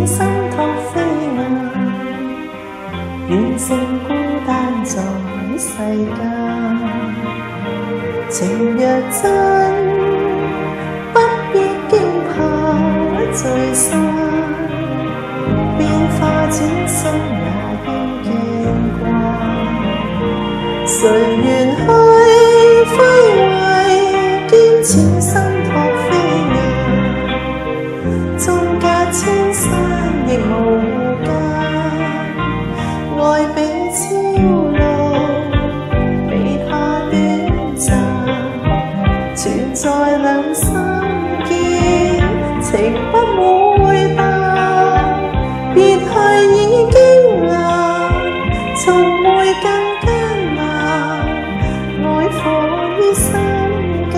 心托飛雁，遠勝孤單在世間。情若真，不必驚怕聚散，變化轉身也要見慣。誰願去揮慧，堅持心托飛雁，縱隔千山亦無間。愛比朝露，未怕短暫，存在兩心間，情不會淡。別去已經難，從會更艱難。愛火於心間，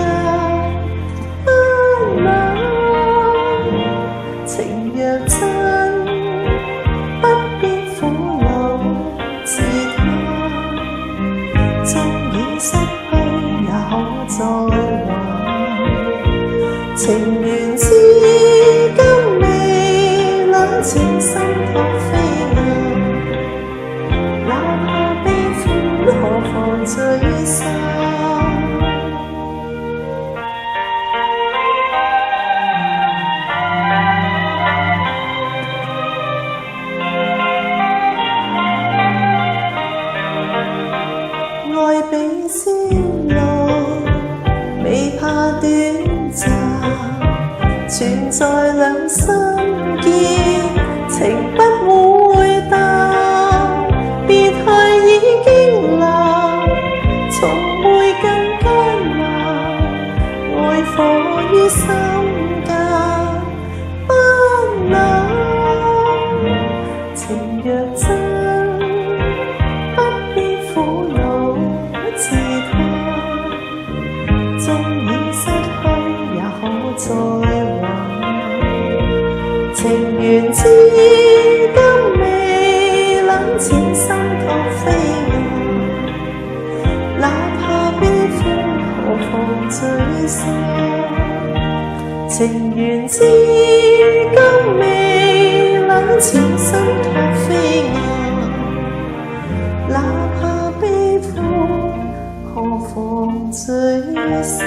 不冷。情若真，不必苦惱自嘆。縱已失去，也可再還。情緣至今未兩情心托飛雁，哪怕悲歡，何妨聚散。愛比朝露，未怕短暫，存在兩心間，情不會淡。別去已經難，從會更艱難。愛火於心間，不冷。情若真，不必苦惱自嘆。縱已失去，也可再還。情緣至今未兩情心托飛雁，哪怕悲歡，何妨聚散。情緣至今未兩情心托飛雁，哪怕悲歡，何妨聚散。